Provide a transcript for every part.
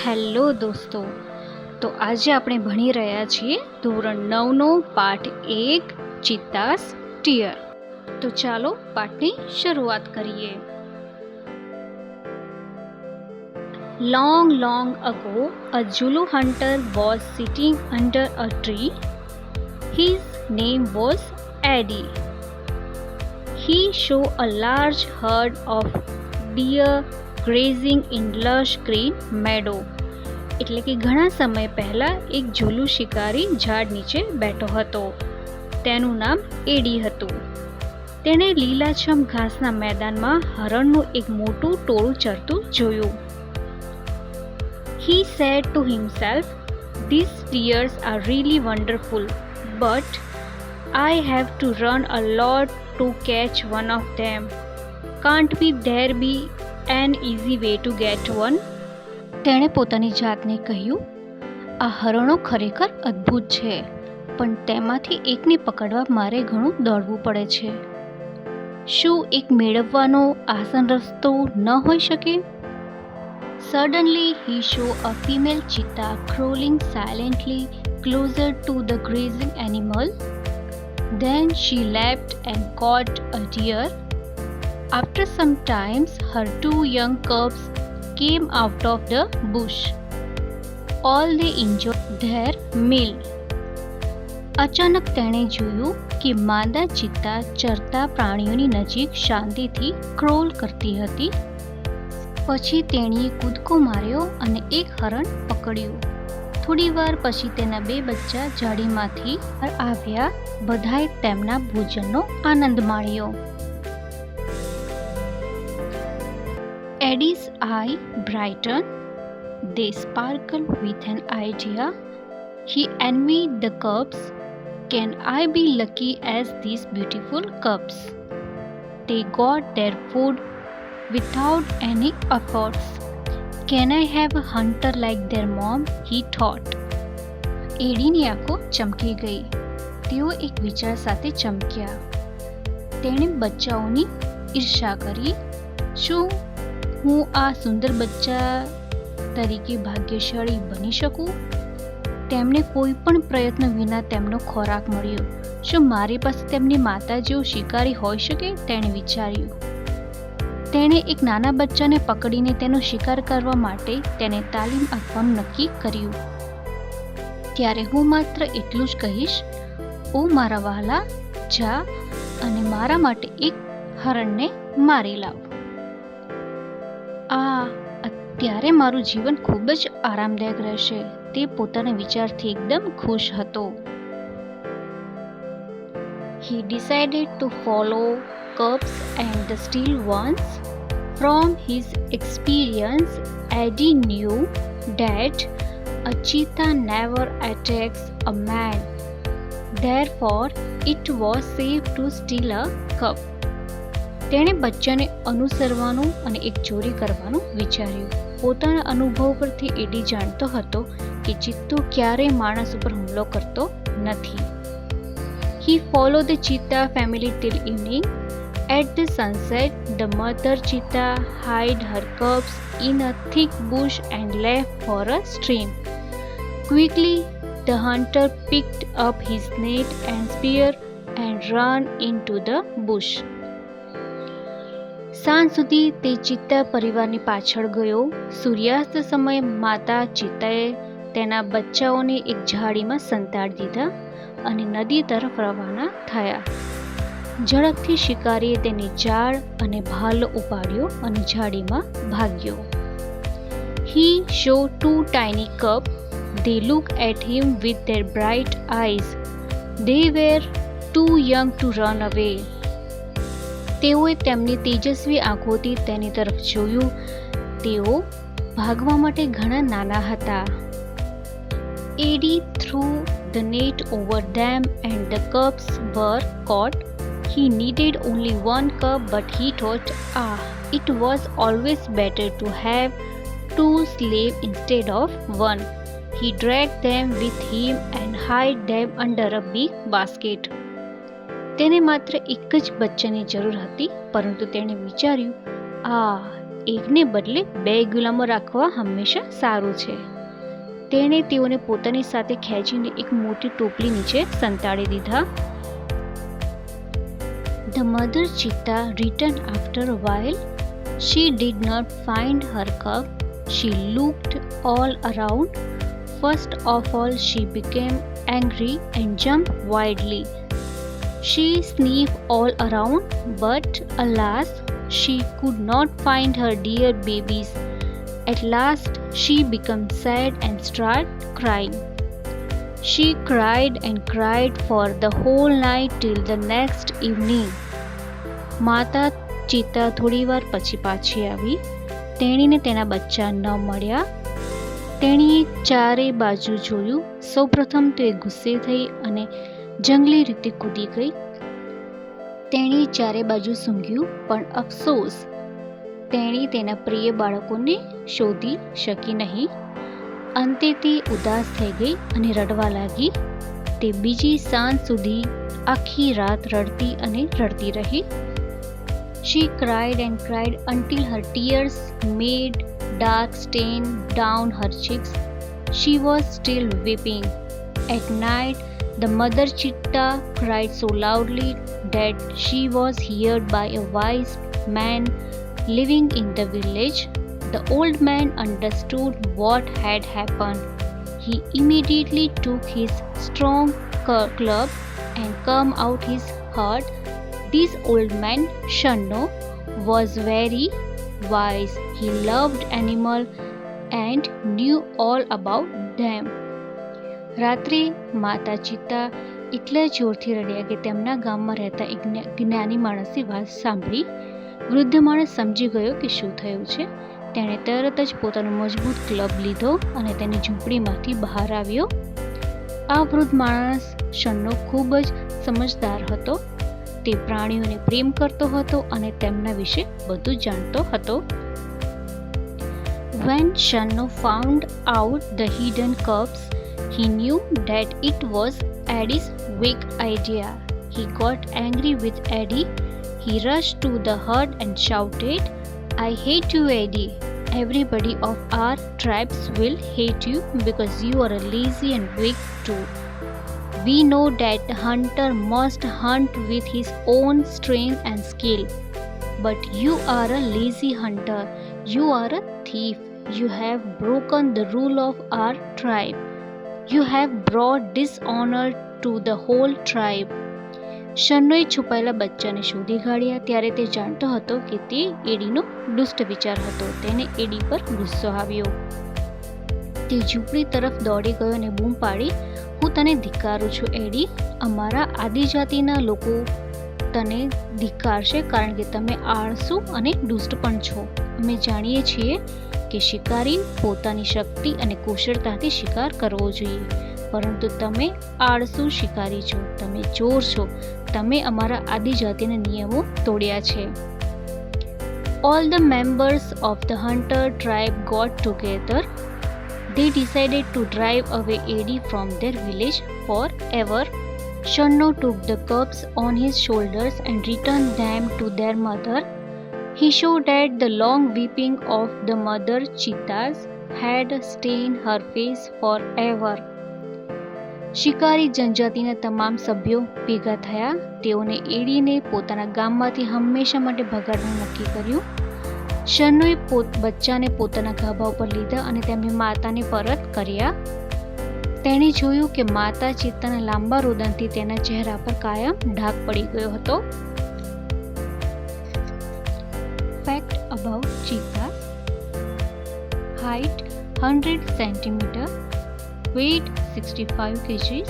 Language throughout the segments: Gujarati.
હેલો દોસ્તો, તો આજે આપણે ભણી રહ્યા છીએ ધોરણ 9નો પાઠ 1 ચિત્તાસ ટીયર. તો ચાલો પાઠની શરૂઆત કરીએ. Long ago, a Zulu hunter was sitting under a tree. His name was Eddie. He saw a large herd of deer grazing in lush green meadow. એટલે કે ઘણા સમય પહેલા એક ઝૂલુ શિકારી ઝાડ નીચે બેઠો હતો. તેનું નામ એડી હતું. તેણે લીલાછમ ઘાસના મેદાનમાં હરણનું એક મોટું ટોળું ચરતું જોયું. He said to himself, "These deers are really wonderful, but I have to run a lot to catch one of them. Can't there be an easy way to get one?" તેણે પોતાની જાતને કહ્યું, આ હરણો ખરેખર અદ્ભુત છે, પણ તેમાંથી એકને પકડવા મારે ઘણું દોડવું પડે છે. શું એક મેળવવાનો આસાન રસ્તો ન હોઈ શકે? Suddenly he saw a female cheetah crawling silently closer to the grazing animal. Then she leapt and caught a deer. After some time, her 2 young cubs came out of the bush. All they enjoyed their meal. અચાનક તેણે જોયું કે માદા ચિત્તા ચરતા પ્રાણીઓની નજીક શાંતિથી ક્રોલ કરતી હતી. પછી તેણીએ કૂદકો માર્યો અને એક હરણ પકડ્યું. થોડી વાર પછી તેના 2 બચ્ચા જાળીમાંથી બહાર આવ્યા. બધાએ તેમના ભોજનનો આનંદ માણ્યો. Eddie's eye brightened. They sparkled with an idea. He envied the cubs. Can I be lucky as these beautiful cubs? They got their food without any efforts. Can I have a hunter like their mom? He thought. એડીની આંખો ચમકી ગઈ. તેઓ એક વિચાર સાથે ચમક્યા. તેણે બચ્ચાઓની ઈર્ષા કરી. શું હું આ સુંદર બચ્ચા તરીકે ભાગ્યશાળી બની શકું? તેમને કોઈ પણ પ્રયત્ન વિના તેમનો ખોરાક મળ્યો. શું મારી પાસે તેમની માતા જેવો શિકારી હોઈ શકે? તેણે વિચાર્યું. તેણે એક નાના બચ્ચાને પકડીને તેનો શિકાર કરવા માટે તેને તાલીમ આપવાનું નક્કી કર્યું. ત્યારે હું માત્ર એટલું જ કહીશ, ઓ મારા વહાલા, જા અને મારા માટે એક હરણને મારી લાવ. અત્યારે મારું જીવન ખૂબ જ આરામદાયક રહેશે. તે પોતાના વિચારથી એકદમ ખુશ હતો. He decided to follow cubs and the still ones. From his experience, Eddie knew that a cheetah never attacks a man. Therefore, it was safe to steal a cub. તેણે બચ્ચાને અનુસરવાનું અને એક ચોરી કરવાનું વિચાર્યું. પોતાના અનુભવ પરથી એડી જાણતો હતો કે ચિત્તો ક્યારેય માણસ ઉપર હુમલો કરતો નથી. He followed the cheetah family till evening. At the sunset, the mother cheetah hid her cubs in a thick bush and left for a stream. Quickly, the hunter picked up his net and spear and ran into the bush. સાંજ સુધી તે ચિત્તા પરિવારની પાછળ ગયો. સૂર્યાસ્ત સમયે માતા ચિત્તાએ તેના બચ્ચાઓને એક ઝાડીમાં સંતાડી દીધા અને નદી તરફ રવાના થયા. ઝડપથી શિકારીએ તેની જાળ અને ભાલો ઉપાડ્યો અને ઝાડીમાં ભાગ્યો. He saw 2 tiny cubs. They looked at him with their bright eyes. They were too young to run away. તેઓએ તેમની તેજસ્વી આંખોથી તેની તરફ જોયું. તેઓ ભાગવા માટે ઘણા નાના હતા. Eddie threw the net over them and the cubs were caught. He needed only 1 cub, but he thought, it was always better to have 2 slaves instead of 1. He dragged them with him and hid them under a big basket. તેને માત્ર એક જ બચ્ચાની જરૂર હતી, પરંતુ તેણે વિચાર્યું, એકને બદલે 2 ગુલામો રાખવા હંમેશા સારું છે. તેણે તેઓને પોતાની સાથે ખેંચીને એક મોટી ટોપલી નીચે સંતાડી દીધા. The mother cheetah returned after a while. She did not find her cub. She looked all around. First of all, she became angry and jumped wildly. She sniffed all around, but alas, she could not find her dear babies. At last, she became sad and started crying. She cried and cried for the whole night till the next evening. માતા ચિત્તા થોડીવાર પછી પાછી આવી. તેણીને તેના બચ્ચા ન મળ્યા. તેણીએ ચારે બાજુ જોયું. સૌપ્રથમ તો એ ગુસ્સે થઈ અને જંગલી રીતે કૂદી ગઈ. તેણીએ ચારે બાજુ સૂંઘ્યું, પણ અફસોસ, તેણી તેના પ્રિય બાળકોને શોધી શકી નહીં. અંતે તે ઉદાસ થઈ ગઈ અને રડવા લાગી. તે બીજી સાંજ સુધી આખી રાત રડતી અને રડતી રહી. She cried and cried until her tears made dark stain down her cheeks. She was still weeping. At night, the mother cheetah cried so loudly that she was heard by a wise man living in the village. The old man understood what had happened. He immediately took his strong club and came out his herd. This old man, Shanno, was very wise. He loved animals and knew all about them. રાત્રે માતા ચિત્તા એટલા જોરથી રડ્યા કે તેમના ગામમાં રહેતા એક જ્ઞાની માણસે વાત સાંભળી. વૃદ્ધ માણસ સમજી ગયો કે શું થયું છે. તેણે તરત જ પોતાનો મજબૂત ક્લબ લીધો અને તેની ઝૂંપડીમાંથી બહાર આવ્યો. આ વૃદ્ધ માણસ શન્નો ખૂબ જ સમજદાર હતો. તે પ્રાણીઓને પ્રેમ કરતો હતો અને તેમના વિશે બધું જાણતો હતો. When Shanno found out the hidden cubs, he knew that it was Eddie's weak idea. He got angry with Eddie. He rushed to the herd and shouted, "I hate you, Eddie. Everybody of our tribes will hate you because you are lazy and weak too. We know that the hunter must hunt with his own strength and skill. But you are a lazy hunter. You are a thief. You have broken the rule of our tribe. You have brought dishonor to the whole tribe." શન્નોએ છુપાયેલા બચ્ચાને શોધી કાઢ્યા. ત્યારે તે જાણતો હતો કે તે એડીનો દુષ્ટ વિચાર હતો. તેને એડી પર ગુસ્સો આવ્યો. તે ઝૂંપડી તરફ દોડી ગયો અને બૂમ પાડી, "હું તને ધિક્કારું છું એડી. અમારા આદિજાતિના લોકો તને ધિક્કારશે કારણ કે તમે આળસુ અને દુષ્ટ પણ છો. અમે જાણીએ છીએ કે શિકારી પોતાની શક્તિ અને કુશળતાથી શિકાર કરવો જોઈએ, પરંતુ તમે આળસુ શિકારી છો. તમે ચોર છો. તમે અમારા આદિજાતિના નિયમો તોડ્યા છે." All the members of the hunter tribe got together. They decided to drive away Eddie from their village forever. Shanno took the cubs on his shoulders and returned them to their mother. He showed that the long weeping of the mother cheetahs had stained her face forever. શિકારી જનજાતિના તમામ સભ્યો ભેગા થયા. તેઓને એડીને પોતાના ગામમાંથી હંમેશા માટે ભગાડવાનું નક્કી કર્યું. શન્નોએ બચ્ચાને પોતાના ગાભા ઉપર લીધા અને તેમની માતાને પરત કર્યા. તેણે જોયું કે માતા ચિત્તાના લાંબા રુદનથી તેના ચહેરા પર કાયમ ઢાક પડી ગયો હતો. Fact about cheetah: height 100 cm, weight 65 kg,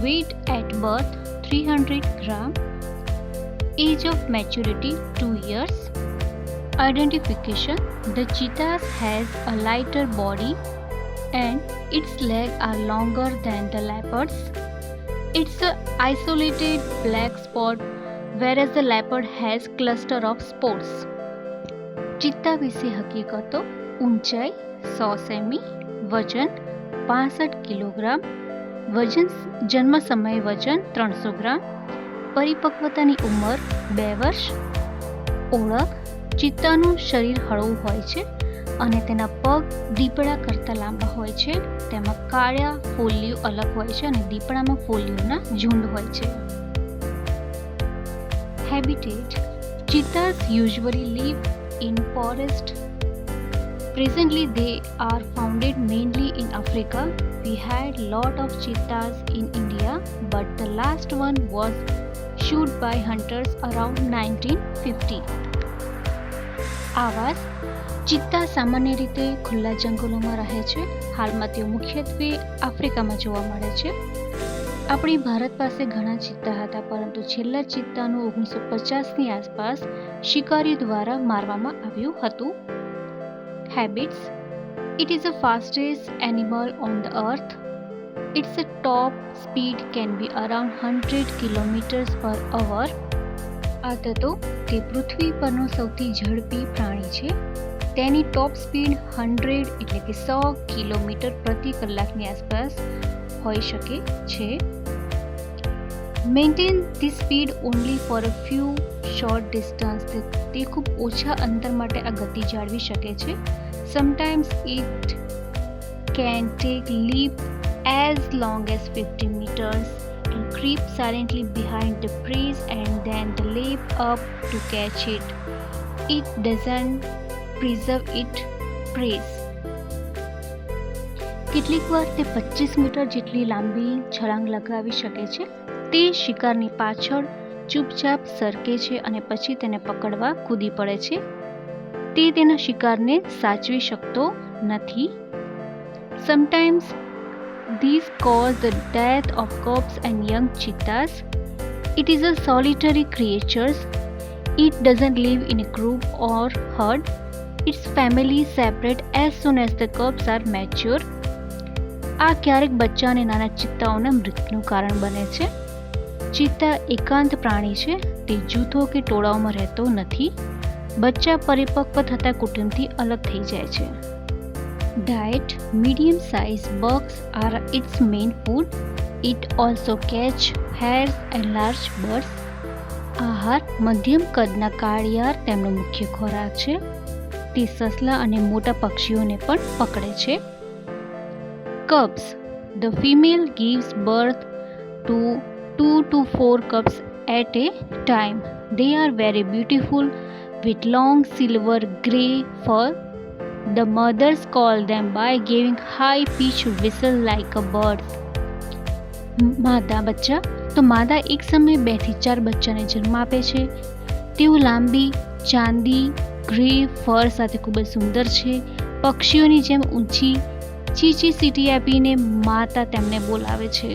weight at birth 300 gram, age of maturity 2 years. Identification: the cheetah has a lighter body and its legs are longer than the leopard's. It's an isolated black spot, whereas the leopard has cluster of spots. ચિત્તા વિશે હકીકતો: ઊંચાઈ 100 સેમી, વજન 65 કિલોગ્રામ, જન્મ સમયે વજન 300 ગ્રામ, પરિપક્વતાની ઉંમર 2 વર્ષ, ઓળખ ચિત્તાનું શરીર હળવું હોય છે અને તેના પગ દીપડા કરતાં લાંબા હોય છે. તેમાં કાળા ફોલ્લીઓ અલગ હોય છે અને દીપડામાં ફોલ્લીઓના ઝુંડ હોય છે. Habitat: Cheetahs usually live in forest. Presently they are found mainly in Africa. We had lot of cheetahs in India, but the last one was shot by hunters around 1950. આવાસ: ચિત્તા સામાન્ય રીતે ખુલ્લા જંગલોમાં રહે છે. હાલમાં તેઓ મુખ્યત્વે આફ્રિકામાં જોવા મળે છે. આપણી ભારત પાસે ઘણા ચિત્તા હતા, પરંતુ છેલ્લા ચિત્તાનું 1950ની આસપાસ શિકારીઓ દ્વારા મારવામાં આવ્યું હતું. Habits: It is the fastest animal on the earth. Its top speed can be around 100 km/h. આદતો: તે પૃથ્વી પરનો સૌથી ઝડપી પ્રાણી છે. તેની ટોપ સ્પીડ 100 એટલે કે 100 કિલોમીટર પ્રતિ કલાકની આસપાસ હોઈ શકે છે. Maintain the speed only for a few short distance. તે ખૂબ ઓછા અંતર માટે આ ગતિ જાળવી શકે છે. Sometimes it can take leap as long as 50 meters and creep silently behind the prey and then the leap up to catch it. It doesn't preserve its prey. કેટલીક વાર તે 25 મીટર જેટલી લાંબી છલાંગ લગાવી શકે છે. તે શિકારની પાછળ ચૂપચાપ સરકે છે અને પછી તેને પકડવા કૂદી પડે છે. તે તેના શિકારને સાચવી શકતો નથી. Sometimes these cause the death of cubs and young cheetahs. It is a solitary creature. It doesn't live in a group or herd. Its family separate as soon as the cubs are mature. આ ક્યારેક બચ્ચા અને નાના ચિત્તાઓના મૃત્યુનું કારણ બને છે. ચિત્તા એકાંત પ્રાણી છે. તે જૂથો કે ટોળાઓમાં રહેતો નથી. બચ્ચા પરિપક્વ થતા કુટુંબથી અલગ થઈ જાય છે. Diet: Medium sized bugs are its main food. It also catch hares and large birds. આહાર: મધ્યમ કદના કાળિયાર તેમનો મુખ્ય ખોરાક છે. તે સસલા અને મોટા પક્ષીઓને પણ પકડે છે. Cubs: The female gives birth to 2 to 4 cubs at a time. They are very beautiful with long silver grey fur. The mothers call them by giving high-pitched whistle like a bird. માદા બચ્ચા: તો માદા એક સમયે 2 થી 4 બચ્ચાને જન્મ આપે છે. તેઓ લાંબી ચાંદી ગ્રે ફર સાથે ખૂબ જ સુંદર છે. પક્ષીઓની જેમ ઊંચી ચીચી સીટી આપીને માતા તેમને બોલાવે છે.